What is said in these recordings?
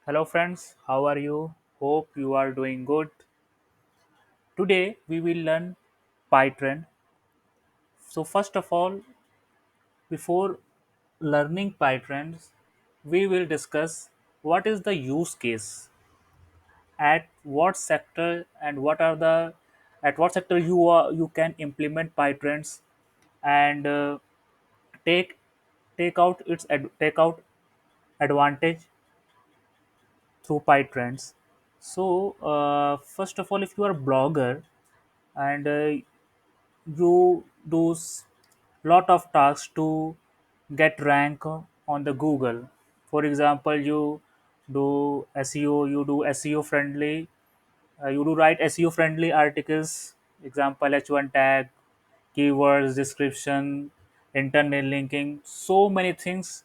Hello friends, how are you? Hope you are doing good. Today we will learn pytrend. So first of all, before learning pytrends, we will discuss what is the use case, at what sector and what are the at what sector you can implement pytrends and take take out advantage through pytrends. So first of all, if you are a blogger and you do lot of tasks to get rank on the Google. For example, you do SEO, you do SEO friendly, you do write SEO friendly articles. Example H1 tag, keywords, description, internal linking. So many things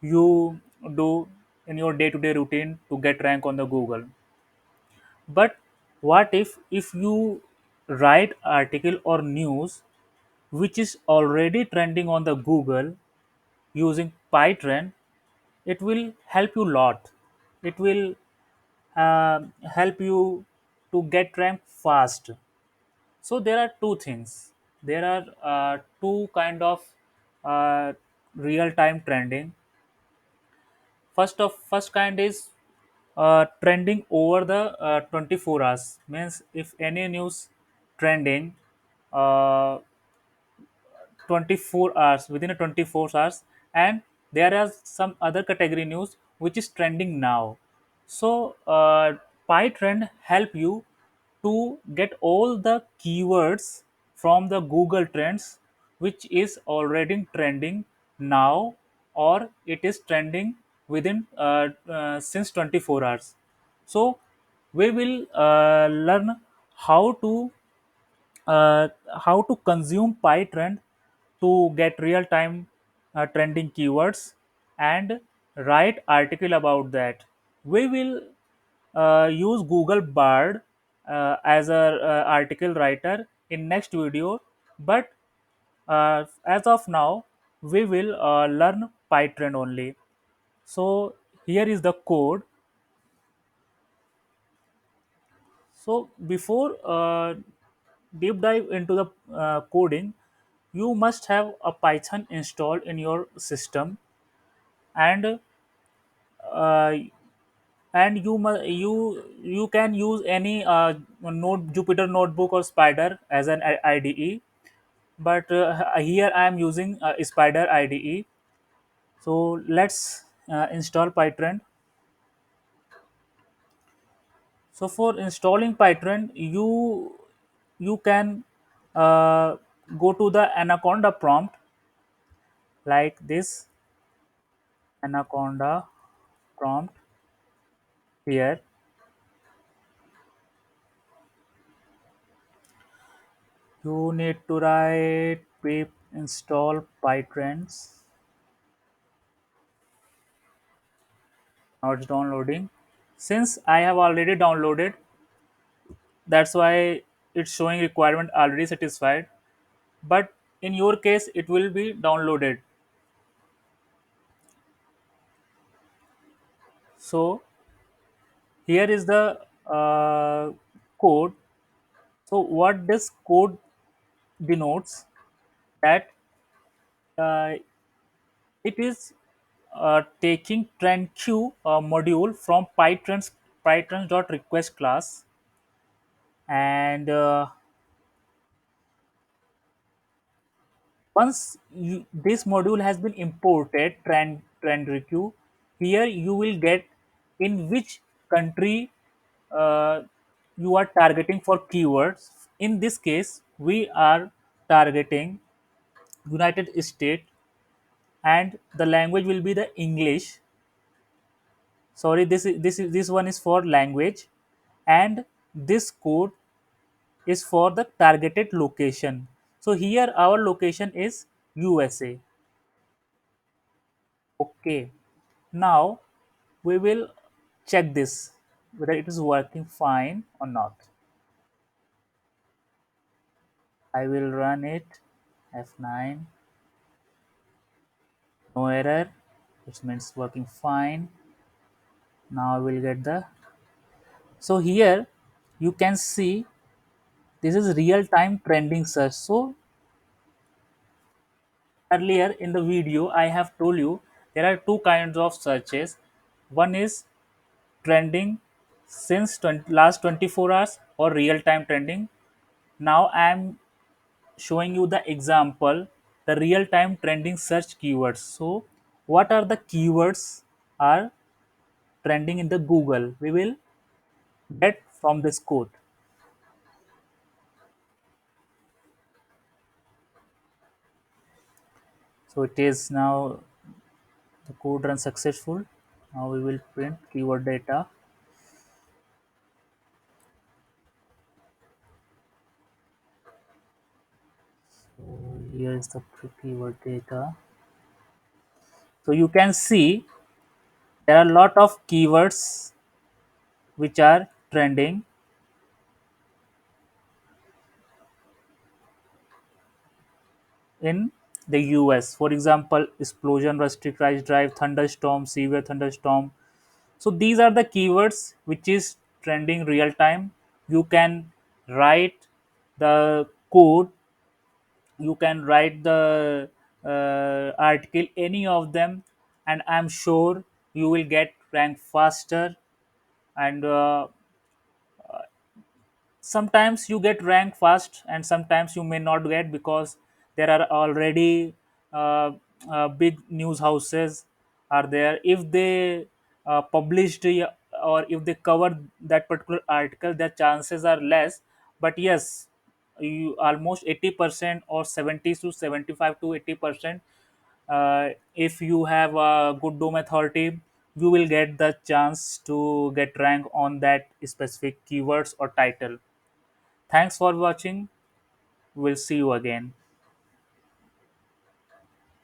you do in your day-to-day routine to get rank on the Google. But what if you write article or news which is already trending on the Google using pytrend? It will help you lot. It will help you to get ranked fast. So there are two things. There are two kind of real time trending. First kind is trending over the 24 hours. Means if any news trending uh, 24 hours, within a 24 hours, and there are some other category news which is trending now. So pytrend help you to get all the keywords from the Google trends which is already trending now, or it is trending within since 24 hours. So we will learn how to uh, how to consume pytrend to get real time trending keywords and write article about that. We will use Google Bard as a article writer in next video, but as of now we will learn pytrend only. So here is the code. So before deep dive into the coding, you must have a Python installed in your system, and uh, you can use any Jupyter notebook or Spider as an IDE. But here I am using Spider IDE. So let's install pytrend. So for installing pytrend, you can uh, go to the anaconda prompt like this. Anaconda prompt here. You need to write pip install pytrends. Now it's downloading. Since I have already downloaded, that's why it's showing requirement already satisfied. But in your case, it will be downloaded. So here is the code. So what this code denotes that uh, it is taking trend queue module from pytrends.request class, and once this module has been imported, trend requeue, here you will get in which country uh, you are targeting for keywords. In this case we are targeting United States, and the language will be the English. Sorry, this one is for language, and this code is for the targeted location. So here our location is USA. Okay, now we will check this whether it is working fine or not. I will run it. F9. No error, which means working fine. Now I will get the. So here you can see this is real time trending search. So earlier in the video I have told you there are two kinds of searches. One is trending since last 24 hours or real time trending. Now I am showing you the example, the real time trending search keywords. So what are the keywords are trending in the Google, we will get from this code. So it is now the code run successful. Now we will print keyword data. Here is the keyword data. So you can see there are a lot of keywords which are trending in the US. For example, explosion, rusty crash drive, thunderstorm, severe thunderstorm. So these are the keywords which is trending real time. You can write the code, you can write the article, any of them, and I'm sure you will get ranked faster. And sometimes you get ranked fast and sometimes you may not get because there are already big news houses are there. If they published or if they cover that particular article, their chances are less. But yes, you almost 80% or 70 to 75 to 80%, if you have a good domain authority, you will get the chance to get rank on that specific keywords or title. Thanks for watching. We'll see you again.